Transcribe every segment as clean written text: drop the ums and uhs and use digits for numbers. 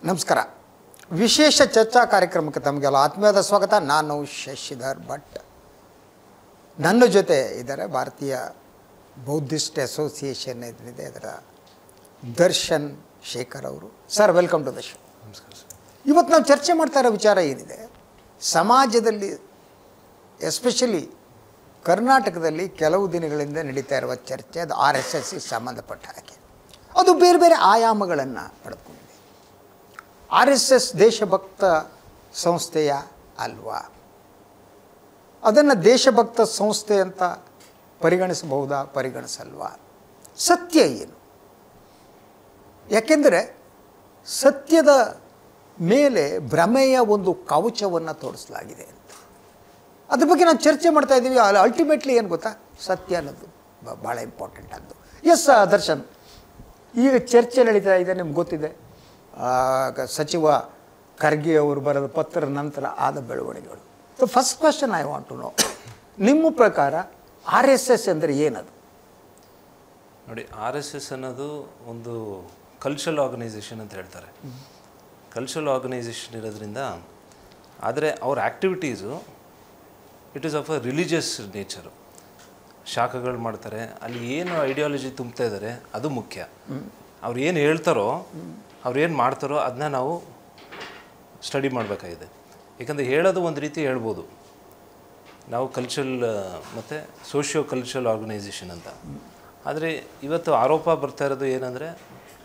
ನಮಸ್ಕಾರ. ವಿಶೇಷ ಚರ್ಚಾ ಕಾರ್ಯಕ್ರಮಕ್ಕೆ ತಮಗೆಲ್ಲ ಆತ್ಮೀಯವಾದ ಸ್ವಾಗತ. ನಾನು ಶಶಿಧರ್ ಭಟ್. ನನ್ನ ಜೊತೆ ಇದ್ದಾರೆ ಭಾರತೀಯ ಬೌದ್ಧಿಸ್ಟ್ ಅಸೋಸಿಯೇಷನ್ ಏನಿದೆ ಅದರ ದರ್ಶನ್ ಶೇಖರ್ ಅವರು. Sir, welcome to the show. ನಮಸ್ಕಾರ ಸರ್. ಇವತ್ತು ನಾವು ಚರ್ಚೆ ಮಾಡ್ತಾ ಇರೋ ವಿಚಾರ ಏನಿದೆ, ಸಮಾಜದಲ್ಲಿ ಎಸ್ಪೆಷಲಿ ಕರ್ನಾಟಕದಲ್ಲಿ ಕೆಲವು ದಿನಗಳಿಂದ ನಡೀತಾ ಇರುವ ಚರ್ಚೆ, ಅದು RSSಗೆ ಸಂಬಂಧಪಟ್ಟ ಹಾಗೆ ಅದು ಬೇರೆ ಬೇರೆ ಆಯಾಮಗಳನ್ನು ಪಡೆದುಕೊಂಡಿದೆ. RSS ದೇಶಭಕ್ತ ಸಂಸ್ಥೆಯ ಅಲ್ವಾ? ಅದನ್ನು ದೇಶಭಕ್ತ ಸಂಸ್ಥೆ ಅಂತ ಪರಿಗಣಿಸಬಹುದಾ, ಪರಿಗಣಿಸಲ್ವಾ? ಸತ್ಯ ಏನು? ಯಾಕೆಂದರೆ ಸತ್ಯದ ಮೇಲೆ ಭ್ರಮೆಯ ಒಂದು ಕವಚವನ್ನು ತೋರಿಸಲಾಗಿದೆ ಅಂತ ಅದ್ರ ಬಗ್ಗೆ ನಾವು ಚರ್ಚೆ ಮಾಡ್ತಾ ಇದ್ದೀವಿ. ಅಲ್ಟಿಮೇಟ್ಲಿ ಏನು ಗೊತ್ತಾ, ಸತ್ಯ ಅನ್ನೋದು ಭಾಳ ಇಂಪಾರ್ಟೆಂಟ್ ಅದು. ಎಸ್ ದರ್ಶನ್, ಈಗ ಚರ್ಚೆ ನಡೀತಾ ಇದೆ, ನಿಮ್ಗೆ ಗೊತ್ತಿದೆ ಸಚಿವ ಖರ್ಗೆ ಅವರು ಬರೆದ ಪತ್ರದ ನಂತರ ಆದ ಬೆಳವಣಿಗೆಗಳು. So first question I want to know, ನಿಮ್ಮ ಪ್ರಕಾರ RSS ಅಂದರೆ ಏನದು? ನೋಡಿ, RSS ಅನ್ನೋದು ಒಂದು ಕಲ್ಚರಲ್ ಆರ್ಗನೈಸೇಷನ್ ಅಂತ ಹೇಳ್ತಾರೆ. ಕಲ್ಚರಲ್ ಆರ್ಗನೈಸೇಷನ್ ಇರೋದ್ರಿಂದ, ಆದರೆ ಅವ್ರ activities it is of a religious nature. ಶಾಖಗಳು ಮಾಡ್ತಾರೆ, ಅಲ್ಲಿ ಏನು ಐಡಿಯಾಲಜಿ ತುಂಬ್ತಾ ಇದ್ದಾರೆ ಅದು ಮುಖ್ಯ. ಅವ್ರು ಏನು ಹೇಳ್ತಾರೋ, ಅವ್ರು ಏನು ಮಾಡ್ತಾರೋ ಅದನ್ನ ನಾವು ಸ್ಟಡಿ ಮಾಡಬೇಕಾಗಿದೆ. ಏಕೆಂದರೆ ಹೇಳೋದು ಒಂದು ರೀತಿ ಹೇಳ್ಬೋದು, ನಾವು ಕಲ್ಚರಲ್ ಮತ್ತು ಸೋಷಿಯೋ ಕಲ್ಚರಲ್ ಆರ್ಗನೈಸೇಷನ್ ಅಂತ. ಆದರೆ ಇವತ್ತು ಆರೋಪ ಬರ್ತಾ ಇರೋದು ಏನಂದರೆ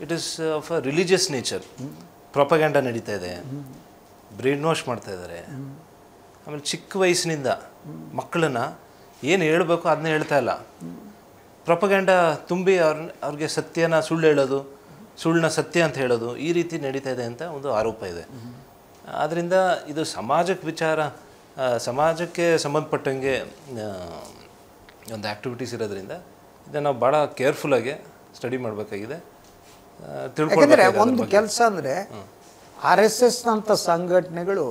it is of a religious nature. ಪ್ರೊಪಗ್ಯಾಂಡ ನಡೀತಾ ಇದೆ, ಬ್ರೈನ್ ವಾಶ್ ಮಾಡ್ತಾ ಇದ್ದಾರೆ. ಆಮೇಲೆ ಚಿಕ್ಕ ವಯಸ್ಸಿನಿಂದ ಮಕ್ಕಳನ್ನು ಏನು ಹೇಳಬೇಕು ಅದನ್ನ ಹೇಳ್ತಾ ಇಲ್ಲ, ಪ್ರೊಪಗ್ಯಾಂಡ ತುಂಬಿ ಅವ್ರಿಗೆ ಸತ್ಯನ ಸುಳ್ಳು ಹೇಳೋದು, ಸುಳ್ಳನ್ನ ಸತ್ಯ ಅಂತ ಹೇಳೋದು, ಈ ರೀತಿ ನಡೀತಾ ಇದೆ ಅಂತ ಒಂದು ಆರೋಪ ಇದೆ. ಆದ್ದರಿಂದ ಇದು ಸಮಾಜಕ್ಕೆ ಸಂಬಂಧಪಟ್ಟಂಗೆ ಒಂದು ಆ್ಯಕ್ಟಿವಿಟೀಸ್ ಇರೋದ್ರಿಂದ ಇದನ್ನು ನಾವು ಭಾಳ ಕೇರ್ಫುಲ್ಲಾಗಿ ಸ್ಟಡಿ ಮಾಡಬೇಕಾಗಿದೆ, ಯಾಕೆಂದರೆ ಒಂದು ಕೆಲಸ ಅಂದರೆ RSS ನಂಥ ಸಂಘಟನೆಗಳು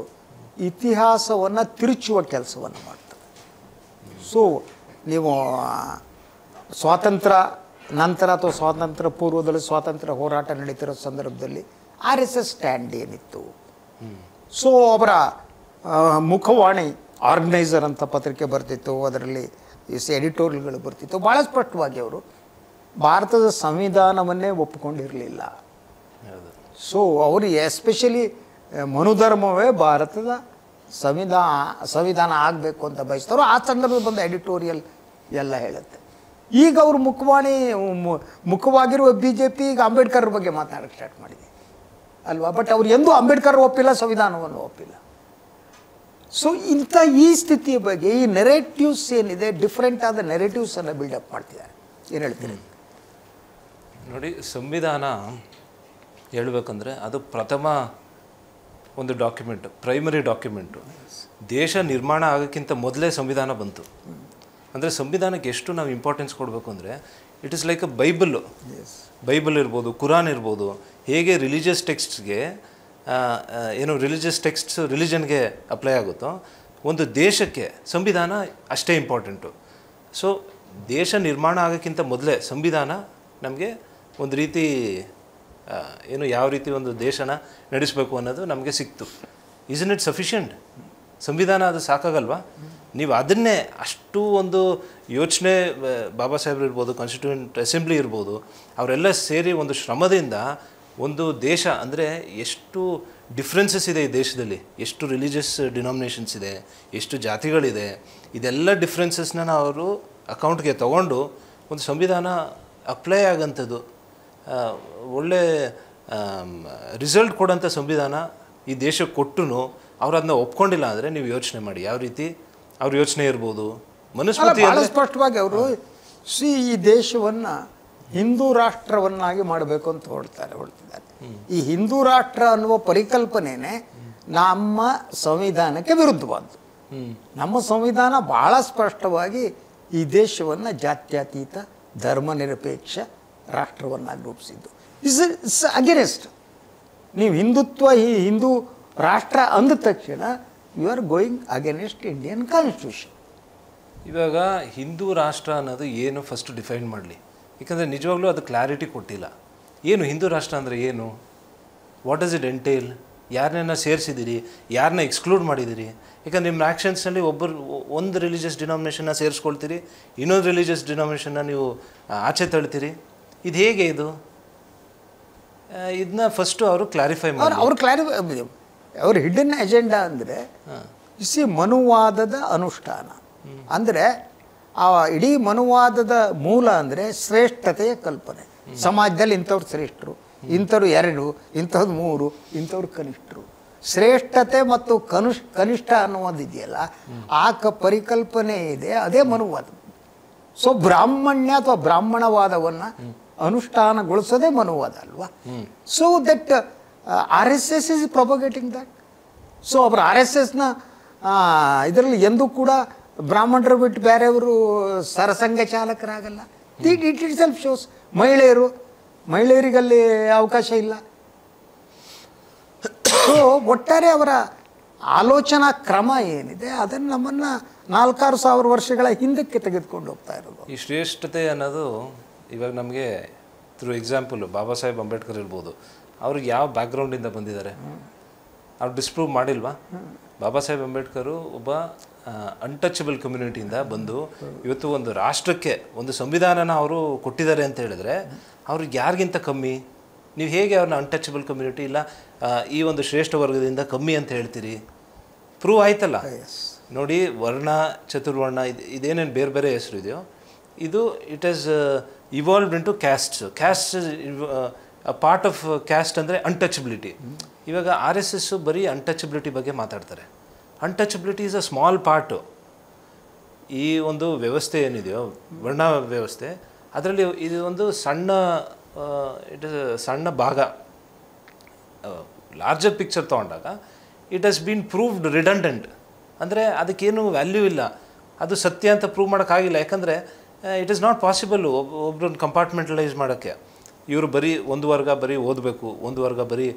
ಇತಿಹಾಸವನ್ನು ತಿರುಚುವ ಕೆಲಸವನ್ನು ಮಾಡ್ತವೆ. ಸೊ ನೀವು ಸ್ವಾತಂತ್ರ್ಯ ನಂತರ ಅಥವಾ ಸ್ವಾತಂತ್ರ್ಯ ಪೂರ್ವದಲ್ಲಿ ಸ್ವಾತಂತ್ರ್ಯ ಹೋರಾಟ ನಡೀತಿರೋ ಸಂದರ್ಭದಲ್ಲಿ RSS ಸ್ಟ್ಯಾಂಡ್ ಏನಿತ್ತು, ಸೊ ಅವರ ಮುಖವಾಣಿ ಆರ್ಗನೈಸರ್ ಅಂತ ಪತ್ರಿಕೆ ಬರ್ತಿತ್ತು, ಅದರಲ್ಲಿ ಎಡಿಟೋರಿಯಲ್ಗಳು ಬರ್ತಿತ್ತು. ಭಾಳ ಸ್ಪಷ್ಟವಾಗಿ ಅವರು ಭಾರತದ ಸಂವಿಧಾನವನ್ನೇ ಒಪ್ಪಿಕೊಂಡಿರಲಿಲ್ಲ. ಸೊ ಅವರು ಎಸ್ಪೆಷಲಿ ಮನುಧರ್ಮವೇ ಭಾರತದ ಸಂವಿಧಾನ ಆಗಬೇಕು ಅಂತ ಬಯಸ್ತವರು. ಆ ಸಂದರ್ಭದಲ್ಲಿ ಬಂದ ಎಡಿಟೋರಿಯಲ್ ಎಲ್ಲ ಹೇಳುತ್ತೆ. ಈಗ ಅವರು ಮುಖವಾಗಿರುವ BJP ಈಗ ಅಂಬೇಡ್ಕರ್ ಬಗ್ಗೆ ಮಾತಾಡೋಕ್ಕೆ ಸ್ಟಾರ್ಟ್ ಮಾಡಿದೆ ಅಲ್ವಾ? ಬಟ್ ಅವ್ರು ಎಂದೂ ಅಂಬೇಡ್ಕರ್ ಒಪ್ಪಿಲ್ಲ, ಸಂವಿಧಾನವನ್ನು ಒಪ್ಪಿಲ್ಲ. ಸೊ ಇಂಥ ಈ ಸ್ಥಿತಿಯ ಬಗ್ಗೆ ಈ ನೆರೇಟಿವ್ಸ್ ಏನಿದೆ, ಡಿಫ್ರೆಂಟ್ ಆದ ನೆರೇಟಿವ್ಸನ್ನು ಬಿಲ್ಡಪ್ ಮಾಡ್ತಿದ್ದಾರೆ. ಏನು ಹೇಳ್ತೀನಿ ನೋಡಿ, ಸಂವಿಧಾನ ಹೇಳಬೇಕಂದ್ರೆ ಅದು ಪ್ರಥಮ ಒಂದು ಡಾಕ್ಯುಮೆಂಟು, ಪ್ರೈಮರಿ ಡಾಕ್ಯುಮೆಂಟು. ದೇಶ ನಿರ್ಮಾಣ ಆಗೋಕ್ಕಿಂತ ಮೊದಲೇ ಸಂವಿಧಾನ ಬಂತು. ಅಂದರೆ ಸಂವಿಧಾನಕ್ಕೆ ಎಷ್ಟು ನಾವು ಇಂಪಾರ್ಟೆನ್ಸ್ ಕೊಡಬೇಕು ಅಂದರೆ, it is like a Bible ಇರ್ಬೋದು, ಕುರಾನ್ ಇರ್ಬೋದು. ಹೇಗೆ ರಿಲಿಜಿಯಸ್ ಟೆಕ್ಸ್ಟ್ಸ್ಗೆ ರಿಲಿಜಿಯಸ್ ಟೆಕ್ಸ್ಟ್ಸ್ ರಿಲಿಜನ್ಗೆ ಅಪ್ಲೈ ಆಗುತ್ತೋ, ಒಂದು ದೇಶಕ್ಕೆ ಸಂವಿಧಾನ ಅಷ್ಟೇ ಇಂಪಾರ್ಟೆಂಟು. ಸೊ ದೇಶ ನಿರ್ಮಾಣ ಆಗೋಕ್ಕಿಂತ ಮೊದಲೇ ಸಂವಿಧಾನ ನಮಗೆ ಒಂದು ರೀತಿ ಯಾವ ರೀತಿ ಒಂದು ದೇಶನ ನಡೆಸಬೇಕು ಅನ್ನೋದು ನಮಗೆ ಸಿಕ್ತು. ಇಸ್ನ್ ಇಟ್ ಸಫಿಷಿಯೆಂಟ್? ಸಂವಿಧಾನ ಅದು ಸಾಕಾಗಲ್ವಾ? ನೀವು ಅದನ್ನೇ ಅಷ್ಟು ಒಂದು ಯೋಚನೆ, ಬಾಬಾ ಸಾಹೇಬ್ರು ಇರ್ಬೋದು, ಕಾನ್ಸ್ಟಿಟ್ಯೂಂಟ್ ಅಸೆಂಬ್ಲಿ ಇರ್ಬೋದು, ಅವರೆಲ್ಲ ಸೇರಿ ಒಂದು ಶ್ರಮದಿಂದ ಒಂದು ದೇಶ, ಅಂದರೆ ಎಷ್ಟು ಡಿಫ್ರೆನ್ಸಸ್ ಇದೆ ಈ ದೇಶದಲ್ಲಿ, ಎಷ್ಟು ರಿಲಿಜಿಯಸ್ ಡಿನಾಮಿನೇಷನ್ಸ್ ಇದೆ, ಎಷ್ಟು ಜಾತಿಗಳಿದೆ, ಇದೆಲ್ಲ ಡಿಫ್ರೆನ್ಸಸ್ನ ಅವರು ಅಕೌಂಟ್ಗೆ ತಗೊಂಡು ಒಂದು ಸಂವಿಧಾನ ಅಪ್ಲೈ ಆಗೋಂಥದ್ದು, ಒಳ್ಳೆ ರಿಸಲ್ಟ್ ಕೊಡೋಂಥ ಸಂವಿಧಾನ ಈ ದೇಶಕ್ಕೆ ಕೊಟ್ಟು ಅವ್ರು ಅದನ್ನ ಒಪ್ಕೊಂಡಿಲ್ಲ ಅಂದರೆ ನೀವು ಯೋಚನೆ ಮಾಡಿ ಯಾವ ರೀತಿ ಅವ್ರ ಯೋಚನೆ ಇರ್ಬೋದು. ಮನುಸ್ಮೃತಿ ಭಾಳ ಸ್ಪಷ್ಟವಾಗಿ ಅವರು ಈ ದೇಶವನ್ನು ಹಿಂದೂ ರಾಷ್ಟ್ರವನ್ನಾಗಿ ಮಾಡಬೇಕು ಅಂತ ಹೊರಡ್ತಿದ್ದಾರೆ. ಈ ಹಿಂದೂ ರಾಷ್ಟ್ರ ಅನ್ನುವ ಪರಿಕಲ್ಪನೆಯೇ ನಮ್ಮ ಸಂವಿಧಾನಕ್ಕೆ ವಿರುದ್ಧವಾದ್ದು. ನಮ್ಮ ಸಂವಿಧಾನ ಭಾಳ ಸ್ಪಷ್ಟವಾಗಿ ಈ ದೇಶವನ್ನು ಜಾತ್ಯತೀತ ಧರ್ಮ ನಿರಪೇಕ್ಷ ರಾಷ್ಟ್ರವನ್ನಾಗಿ ರೂಪಿಸಿದ್ದು. It's against. ನೀವು ಹಿಂದೂ ರಾಷ್ಟ್ರ ಅಂದ ತಕ್ಷಣ you are going against Indian constitution. ಇವಾಗ ಹಿಂದೂ ರಾಷ್ಟ್ರ ಅನ್ನೋದು ಏನು ಫಸ್ಟ್ ಡಿಫೈನ್ ಮಾಡಲಿ, ಯಾಕಂದರೆ ನಿಜವಾಗ್ಲೂ ಅದು ಕ್ಲಾರಿಟಿ ಕೊಟ್ಟಿಲ್ಲ. ಏನು ಹಿಂದೂ ರಾಷ್ಟ್ರ ಅಂದರೆ ಏನು? ವಾಟ್ ಡಸ್ ಇಟ್ ಎಂಟೇಲ್, ಯಾರನ್ನ ಸೇರಿಸಿದ್ದೀರಿ, ಯಾರನ್ನ ಎಕ್ಸ್ಕ್ಲೂಡ್ ಮಾಡಿದ್ದೀರಿ. ಯಾಕಂದ್ರೆ ನಿಮ್ಮ ಆ್ಯಕ್ಷನ್ಸ್ನಲ್ಲಿ ಒಂದು ರಿಲಿಜಿಯಸ್ ಡಿನಾಮಿನೇಷನ್ನ ಸೇರಿಸ್ಕೊಳ್ತೀರಿ, ಇನ್ನೊಂದು ರಿಲಿಜಿಯಸ್ ಡಿನಾಮಿನೇಷನ್ನ ನೀವು ಆಚೆ ತಳ್ತೀರಿ. ಇದು ಹೇಗೆ ಇದು? ಇದನ್ನ ಫಸ್ಟು ಅವರು ಕ್ಲಾರಿಫೈ ಮಾಡಿ. ಅವ್ರ ಹಿಡನ್ ಎಜೆಂಡಾ ಅಂದರೆ ಮನುವಾದದ ಅನುಷ್ಠಾನ. ಅಂದರೆ ಆ ಇಡೀ ಮನುವಾದದ ಮೂಲ ಅಂದರೆ ಶ್ರೇಷ್ಠತೆಯ ಕಲ್ಪನೆ. ಸಮಾಜದಲ್ಲಿ ಇಂಥವ್ರು ಶ್ರೇಷ್ಠರು, ಇಂಥವ್ರು 2, ಇಂಥವ್ರು 3, ಇಂಥವ್ರು ಕನಿಷ್ಠರು. ಶ್ರೇಷ್ಠತೆ ಮತ್ತು ಕನಿಷ್ಠ ಅನ್ನೋದಿದೆಯಲ್ಲ, ಆ ಪರಿಕಲ್ಪನೆ ಇದೆ, ಅದೇ ಮನುವಾದ. ಸೊ ಬ್ರಾಹ್ಮಣ್ಯ ಅಥವಾ ಬ್ರಾಹ್ಮಣವಾದವನ್ನು ಅನುಷ್ಠಾನಗೊಳಿಸೋದೇ ಮನುವಾದ ಅಲ್ವಾ? So that RSS is propagating that. So ಅವರು RSSನ ಇದರಲ್ಲಿ ಎಂದೂ ಕೂಡ ಬ್ರಾಹ್ಮಣರು ಬಿಟ್ಟು ಬೇರೆಯವರು ಸರಸಂಘ ಚಾಲಕರಾಗಲ್ಲ. It itself shows. ಮಹಿಳೆಯರಿಗಲ್ಲಿ ಅವಕಾಶ ಇಲ್ಲ. ಸೊ ಒಟ್ಟಾರೆ ಅವರ ಆಲೋಚನಾ ಕ್ರಮ ಏನಿದೆ ಅದನ್ನು ನಮ್ಮನ್ನು 4,000 ಸಾವಿರ ವರ್ಷಗಳ ಹಿಂದಕ್ಕೆ ತೆಗೆದುಕೊಂಡು ಹೋಗ್ತಾ ಇರೋದು. ಈ ಶ್ರೇಷ್ಠತೆ ಅನ್ನೋದು ಇವಾಗ ನಮಗೆ ಥ್ರೂ ಎಕ್ಸಾಂಪಲ್ ಬಾಬಾ ಸಾಹೇಬ್ ಅಂಬೇಡ್ಕರ್ ಇರ್ಬೋದು. ಅವ್ರಿಗೆ ಯಾವ ಬ್ಯಾಕ್ಗ್ರೌಂಡಿಂದ ಬಂದಿದ್ದಾರೆ, ಅವ್ರು ಡಿಸ್ಪ್ರೂವ್ ಮಾಡಿಲ್ವಾ? ಬಾಬಾ ಸಾಹೇಬ್ ಅಂಬೇಡ್ಕರು ಒಬ್ಬ ಅನ್ಟಚಬಲ್ ಕಮ್ಯುನಿಟಿಯಿಂದ ಬಂದು ಇವತ್ತು ಒಂದು ರಾಷ್ಟ್ರಕ್ಕೆ ಒಂದು ಸಂವಿಧಾನನ ಅವರು ಕೊಟ್ಟಿದ್ದಾರೆ ಅಂತ ಹೇಳಿದ್ರೆ ಅವ್ರಿಗೆ ಯಾರಿಗಿಂತ ಕಮ್ಮಿ? ನೀವು ಹೇಗೆ ಅವ್ರನ್ನ ಅನ್ಟಚಬಲ್ ಕಮ್ಯುನಿಟಿ ಇಲ್ಲ ಈ ಒಂದು ಶ್ರೇಷ್ಠ ವರ್ಗದಿಂದ ಕಮ್ಮಿ ಅಂತ ಹೇಳ್ತೀರಿ? ಪ್ರೂವ್ ಆಯ್ತಲ್ಲ. ನೋಡಿ, ವರ್ಣ ಚತುರ್ವರ್ಣ ಇದೇನೇನು ಬೇರೆ ಬೇರೆ ಹೆಸರು ಇದೆಯೋ, ಇದು it is evolved into ಕ್ಯಾಸ್ಟ್ಸ್. Caste part of caste ಅಂದರೆ ಅನ್ಟಚಬಿಲಿಟಿ. ಇವಾಗ RSS ಬರೀ ಅನ್ಟಚಬಿಲಿಟಿ ಬಗ್ಗೆ ಮಾತಾಡ್ತಾರೆ. Untouchability is a small part. ಈ ಒಂದು ವ್ಯವಸ್ಥೆ ಏನಿದೆಯೋ ವರ್ಣ ವ್ಯವಸ್ಥೆ, ಅದರಲ್ಲಿ ಇದು ಒಂದು ಸಣ್ಣ ಭಾಗ. ಲಾರ್ಜರ್ ಪಿಕ್ಚರ್ ತೊಗೊಂಡಾಗ it has been proved redundant. ಅಂದರೆ ಅದಕ್ಕೇನು ವ್ಯಾಲ್ಯೂ ಇಲ್ಲ, ಅದು ಸತ್ಯ ಅಂತ ಪ್ರೂವ್ ಮಾಡೋಕ್ಕಾಗಿಲ್ಲ. ಯಾಕಂದರೆ ಇಟ್ ಈಸ್ ನಾಟ್ ಪಾಸಿಬಲ್ ಒಬ್ಬರನ್ನ ಕಂಪಾರ್ಟ್ಮೆಂಟಲೈಸ್ ಮಾಡೋಕ್ಕೆ. ಇವರು ಬರೀ ಒಂದು ವರ್ಗ ಬರೀ ಓದಬೇಕು, ಒಂದು ವರ್ಗ ಬರೀ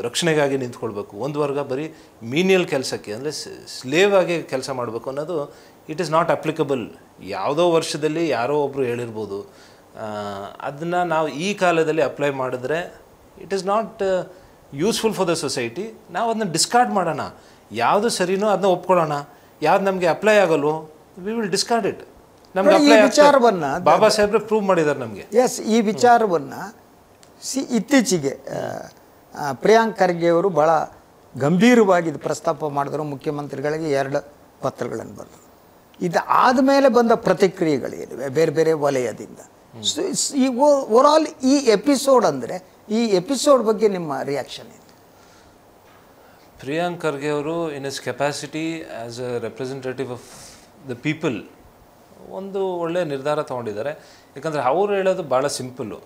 ರಕ್ಷಣೆಗಾಗಿ ನಿಂತ್ಕೊಳ್ಬೇಕು, ಒಂದು ವರ್ಗ ಬರೀ ಮೀನಿಯಲ್ ಕೆಲಸಕ್ಕೆ ಅಂದರೆ ಸ್ಲೇವ್ ಆಗಿ ಕೆಲಸ ಮಾಡಬೇಕು ಅನ್ನೋದು ಇಟ್ ಈಸ್ ನಾಟ್ ಅಪ್ಲಿಕಬಲ್. ಯಾವುದೋ ವರ್ಷದಲ್ಲಿ ಯಾರೋ ಒಬ್ಬರು ಹೇಳಿರ್ಬೋದು. ಅದನ್ನು ನಾವು ಈ ಕಾಲದಲ್ಲಿ ಅಪ್ಲೈ ಮಾಡಿದ್ರೆ it is not useful for the society. ನಾವು ಅದನ್ನ ಡಿಸ್ಕಾರ್ಡ್ ಮಾಡೋಣ. ಯಾವುದು ಸರಿನೋ ಅದನ್ನ ಒಪ್ಕೊಳ್ಳೋಣ, ಯಾವ್ದು ನಮಗೆ ಅಪ್ಲೈ ಆಗಲ್ವೋ ವಿ ವಿಲ್ ಡಿಸ್ಕಾರ್ಡ್ ಇಟ್. ನಮ್ಗೆ ಅಪ್ಲೈ ವಿಚಾರವನ್ನು ಬಾಬಾ ಸಾಹೇಬ್ರೆ ಪ್ರೂವ್ ಮಾಡಿದ್ದಾರೆ ನಮಗೆ. ಎಸ್, ಈ ವಿಚಾರವನ್ನು ಇತ್ತೀಚೆಗೆ ಪ್ರಿಯಾಂಕ್ ಖರ್ಗೆ ಅವರು ಭಾಳ ಗಂಭೀರವಾಗಿ ಇದು ಪ್ರಸ್ತಾಪ ಮಾಡಿದ್ರು. ಮುಖ್ಯಮಂತ್ರಿಗಳಿಗೆ 2 ಪತ್ರಗಳನ್ನು ಬರೆದರು. ಇದು ಆದಮೇಲೆ ಬಂದ ಪ್ರತಿಕ್ರಿಯೆಗಳೇನಿವೆ ಬೇರೆ ಬೇರೆ ವಲಯದಿಂದ. ಈ ಓವರಾಲ್ ಈ ಎಪಿಸೋಡ್ ಅಂದರೆ ಈ ಎಪಿಸೋಡ್ ಬಗ್ಗೆ ನಿಮ್ಮ ರಿಯಾಕ್ಷನ್ ಏನು? ಪ್ರಿಯಾಂಕ್ ಖರ್ಗೆ ಅವರು in his capacity as a representative of the people ಒಂದು ಒಳ್ಳೆಯ ನಿರ್ಧಾರ ತೊಗೊಂಡಿದ್ದಾರೆ. ಯಾಕಂದರೆ ಅವರು ಹೇಳೋದು ಭಾಳ ಸಿಂಪಲ್ಲು.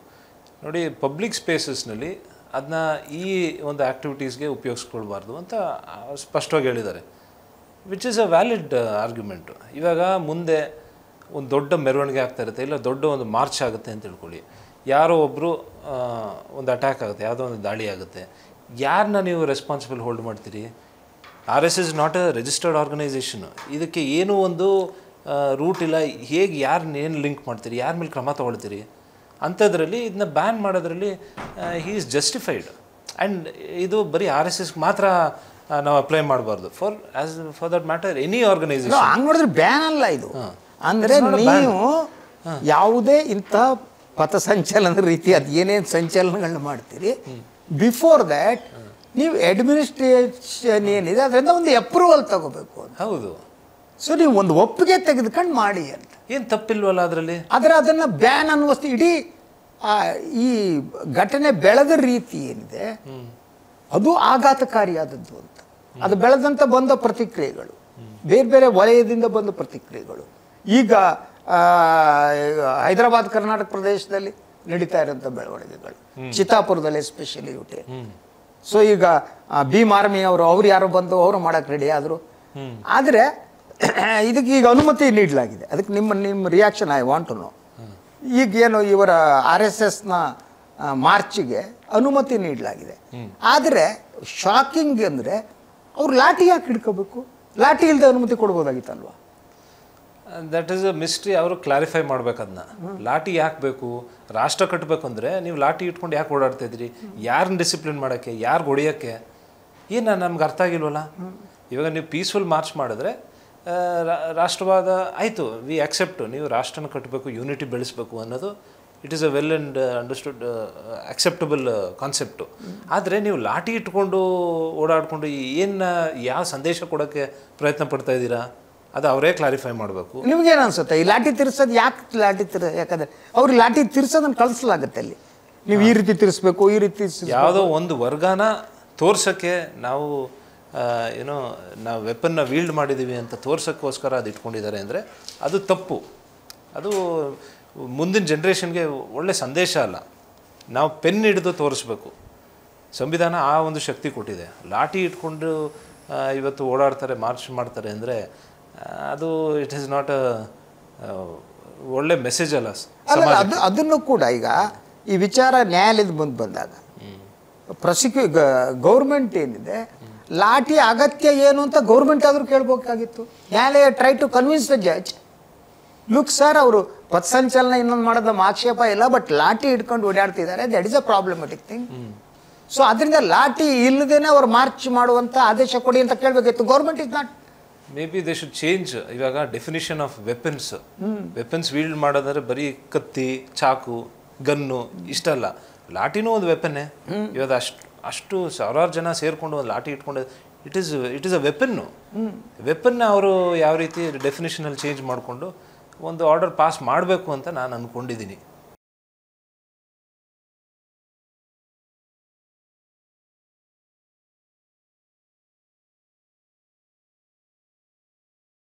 ನೋಡಿ, ಪಬ್ಲಿಕ್ ಸ್ಪೇಸಸ್ನಲ್ಲಿ ಅದನ್ನ ಈ ಒಂದು ಆ್ಯಕ್ಟಿವಿಟೀಸ್ಗೆ ಉಪಯೋಗಿಸ್ಕೊಳ್ಬಾರ್ದು ಅಂತ ಸ್ಪಷ್ಟವಾಗಿ ಹೇಳಿದ್ದಾರೆ, which is a valid argument. ಇವಾಗ ಮುಂದೆ ಒಂದು ದೊಡ್ಡ ಮೆರವಣಿಗೆ ಆಗ್ತಾ ಇರುತ್ತೆ, ಇಲ್ಲ ದೊಡ್ಡ ಒಂದು ಮಾರ್ಚ್ ಆಗುತ್ತೆ ಅಂತ ತಿಳ್ಕೊಳ್ಳಿ. ಯಾರೋ ಒಬ್ಬರು ಒಂದು ಅಟ್ಯಾಕ್ ಆಗುತ್ತೆ, ಯಾವುದೋ ಒಂದು ದಾಳಿ ಆಗುತ್ತೆ, ಯಾರನ್ನ ನೀವು ರೆಸ್ಪಾನ್ಸಿಬಲ್ ಹೋಲ್ಡ್ ಮಾಡ್ತೀರಿ? RSS is not a registered organisation. ಇದಕ್ಕೆ ಏನೂ ಒಂದು ರೂಟ್ ಇಲ್ಲ. ಹೇಗೆ ಯಾರನ್ನೇನು ಲಿಂಕ್ ಮಾಡ್ತೀರಿ, ಯಾರ ಮೇಲೆ ಕ್ರಮ ತೊಗೊಳ್ತೀರಿ? ಅಂಥದ್ರಲ್ಲಿ ಇದನ್ನ ಬ್ಯಾನ್ ಮಾಡೋದ್ರಲ್ಲಿ ಹಿ ಈಸ್ ಜಸ್ಟಿಫೈಡ್. ಆ್ಯಂಡ್ ಇದು ಬರೀ RSS ಮಾತ್ರ ನಾವು ಅಪ್ಲೈ ಮಾಡಬಾರ್ದು, for that matter any organisation. ಹಂಗೆ ನೋಡಿದ್ರೆ ಬ್ಯಾನ್ ಅಲ್ಲ ಇದು. ಅಂದರೆ ನೀವು ಯಾವುದೇ ಇಂಥ ಪಥಸಂಚಲನದ ರೀತಿ ಅದು ಏನೇನು ಸಂಚಲನಗಳನ್ನ ಮಾಡ್ತೀರಿ, ಬಿಫೋರ್ ದ್ಯಾಟ್ ನೀವು ಅಡ್ಮಿನಿಸ್ಟ್ರೇಷನ್ ಏನಿದೆ ಅದರಿಂದ ಒಂದು ಅಪ್ರೂವಲ್ ತಗೋಬೇಕು. ಹೌದು. ಸೊ ನೀವು ಒಂದು ಒಪ್ಪಿಗೆ ತೆಗೆದುಕೊಂಡು ಮಾಡಿ ಅಂತ. ಏನು ತಪ್ಪಿಲ್ವಲ್ಲ ಅದರಲ್ಲಿ? ಆದರೆ ಅದನ್ನು ಬ್ಯಾನ್ ಅನ್ನುವಷ್ಟು ಇಡೀ ಈ ಘಟನೆ ಬೆಳೆದ ರೀತಿ ಏನಿದೆ ಅದು ಆಘಾತಕಾರಿಯಾದದ್ದು ಅಂತ. ಅದು ಬೆಳೆದಂತ ಬಂದ ಪ್ರತಿಕ್ರಿಯೆಗಳು, ಬೇರೆ ಬೇರೆ ವಲಯದಿಂದ ಬಂದ ಪ್ರತಿಕ್ರಿಯೆಗಳು. ಈಗ ಹೈದರಾಬಾದ್ ಕರ್ನಾಟಕ ಪ್ರದೇಶದಲ್ಲಿ ನಡೀತಾ ಇರೋಂಥ ಬೆಳವಣಿಗೆಗಳು, ಚಿತ್ತಾಪುರದಲ್ಲಿ ಎಸ್ಪೆಷಲಿ ಯುಟೆ. ಸೊ ಈಗ ಭೀಮ್ ಆರ್ಮಿ ಅವ್ರು ಯಾರೋ ಬಂದು ಅವರು ಮಾಡೋಕ್ಕೆ ರೆಡಿ ಆದರು. ಆದರೆ ಇದಕ್ಕೆ ಈಗ ಅನುಮತಿ ನೀಡಲಾಗಿದೆ. ಅದಕ್ಕೆ ನಿಮ್ಮ reaction I want to know. ಈಗೇನು ಇವರ RSSನ ಮಾರ್ಚಿಗೆ ಅನುಮತಿ ನೀಡಲಾಗಿದೆ. ಆದರೆ ಶಾಕಿಂಗ್ ಅಂದರೆ ಅವ್ರು ಲಾಠಿ ಯಾಕೆ ಹಿಡ್ಕೋಬೇಕು? ಲಾಠಿ ಇಲ್ಲದೆ ಅನುಮತಿ ಕೊಡ್ಬೋದಾಗಿತ್ತಲ್ವ? That is a mystery. ಅವರು ಕ್ಲಾರಿಫೈ ಮಾಡ್ಬೇಕು ಅದನ್ನ. ಲಾಠಿ ಯಾಕೆ ಬೇಕು? ರಾಷ್ಟ್ರ ಕಟ್ಟಬೇಕು ಅಂದರೆ ನೀವು ಲಾಠಿ ಇಟ್ಕೊಂಡು ಯಾಕೆ ಓಡಾಡ್ತಾಯಿದ್ರಿ? ಯಾರನ್ನ ಡಿಸಿಪ್ಲಿನ್ ಮಾಡೋಕ್ಕೆ, ಯಾರಿಗೆ ಹೊಡಿಯೋಕ್ಕೆ? ಏನು ನಮ್ಗೆ ಅರ್ಥ ಆಗಿಲ್ವಲ್ಲ. ಇವಾಗ ನೀವು ಪೀಸ್ಫುಲ್ ಮಾರ್ಚ್ ಮಾಡಿದ್ರೆ ರಾಷ್ಟ್ರವಾದ ಆಯಿತು, ವಿ ಅಕ್ಸೆಪ್ಟು. ನೀವು ರಾಷ್ಟ್ರನ ಕಟ್ಟಬೇಕು, ಯೂನಿಟಿ ಬೆಳೆಸಬೇಕು ಅನ್ನೋದು it is a well and understood acceptable concept. ಆದರೆ ನೀವು ಲಾಠಿ ಇಟ್ಕೊಂಡು ಓಡಾಡಿಕೊಂಡು ಯಾವ ಸಂದೇಶ ಕೊಡೋಕ್ಕೆ ಪ್ರಯತ್ನ ಪಡ್ತಾ ಇದ್ದೀರಾ? ಅದು ಅವರೇ ಕ್ಲಾರಿಫೈ ಮಾಡಬೇಕು. ನಿಮ್ಗೇನು ಅನ್ಸುತ್ತೆ ಈ ಲಾಠಿ ತಿರ್ಸೋದು ಯಾಕೆ ಯಾಕಂದರೆ ಅವ್ರಿಗೆ ಲಾಠಿ ತಿರ್ಸೋದನ್ನು ಕಳಿಸಲಾಗುತ್ತೆ ಅಲ್ಲಿ. ನೀವು ಈ ರೀತಿ ತಿರ್ಸ್ಬೇಕು, ಈ ರೀತಿ ಯಾವುದೋ ಒಂದು ವರ್ಗನ ತೋರ್ಸೋಕ್ಕೆ ನಾವು ನಾವು ವೆಪನ್ನ ವೀಲ್ಡ್ ಮಾಡಿದ್ದೀವಿ ಅಂತ ತೋರ್ಸೋಕ್ಕೋಸ್ಕರ ಅದು ಇಟ್ಕೊಂಡಿದ್ದಾರೆ ಅಂದರೆ ಅದು ತಪ್ಪು. ಅದು ಮುಂದಿನ ಜನ್ರೇಷನ್ಗೆ ಒಳ್ಳೆ ಸಂದೇಶ ಅಲ್ಲ. ನಾವು ಪೆನ್ ಹಿಡಿದು ತೋರಿಸ್ಬೇಕು. ಸಂವಿಧಾನ ಆ ಒಂದು ಶಕ್ತಿ ಕೊಟ್ಟಿದೆ. ಲಾಠಿ ಇಟ್ಕೊಂಡು ಇವತ್ತು ಓಡಾಡ್ತಾರೆ, ಮಾರ್ಚ್ ಮಾಡ್ತಾರೆ ಅಂದರೆ ಅದು ಇಟ್ ಈಸ್ ನಾಟ್ ಒಳ್ಳೆ ಮೆಸೇಜ್ ಅಲ್ಲ. ಅದನ್ನು ಕೂಡ ಈಗ ಈ ವಿಚಾರ ನ್ಯಾಯಾಲಯದ ಮುಂದೆ ಬಂದಾಗ ಗೌರ್ಮೆಂಟ್ ಏನಿದೆ, ಲಾಠಿ ಅಗತ್ಯ ಏನು ಅಂತ ಗೌರ್ಮೆಂಟ್ ಆದರೂ ಕೇಳಬೇಕಾಗಿತ್ತು. ನ್ಯಾಯಾಲಯ try to convince the judge, look sir ಅವರು ಪಥಸಂಚಲನ ಇನ್ನೊಂದು ಮಾಡೋದು ನಮ್ಮ ಆಕ್ಷೇಪ ಇಲ್ಲ, ಬಟ್ ಲಾಠಿ ಇಟ್ಕೊಂಡು ಓಡಾಡ್ತಿದ್ದಾರೆ, that is a problematic thing. So ಅದರಿಂದ ಲಾಠಿ ಇಲ್ಲದೇನೆ ಅವ್ರು ಮಾರ್ಚ್ ಮಾಡುವಂಥ ಆದೇಶ ಕೊಡಿ ಅಂತ ಕೇಳಬೇಕಿತ್ತು. Government is not. May be they should change ಇವಾಗ ಡೆಫಿನಿಷನ್ ಆಫ್ ವೆಪನ್ಸ್ ವೀಲ್ಡ್ ಮಾಡೋದಾದ್ರೆ ಬರೀ ಕತ್ತಿ, ಚಾಕು, ಗನ್ನು ಇಷ್ಟಲ್ಲ. ಲಾಠಿನೂ ಒಂದು ವೆಪನ್ನೇ. ಇವಾಗ ಅಷ್ಟು ಸಾವಿರಾರು ಜನ ಸೇರಿಕೊಂಡು ಒಂದು ಲಾಠಿ ಇಟ್ಕೊಂಡು ಇಟ್ ಈಸ್ ಅ ವೆಪನ್ನ ಅವರು ಯಾವ ರೀತಿ ಡೆಫಿನಿಷನಲ್ಲಿ ಚೇಂಜ್ ಮಾಡಿಕೊಂಡು ಒಂದು ಆರ್ಡರ್ ಪಾಸ್ ಮಾಡಬೇಕು ಅಂತ ನಾನು ಅಂದ್ಕೊಂಡಿದ್ದೀನಿ.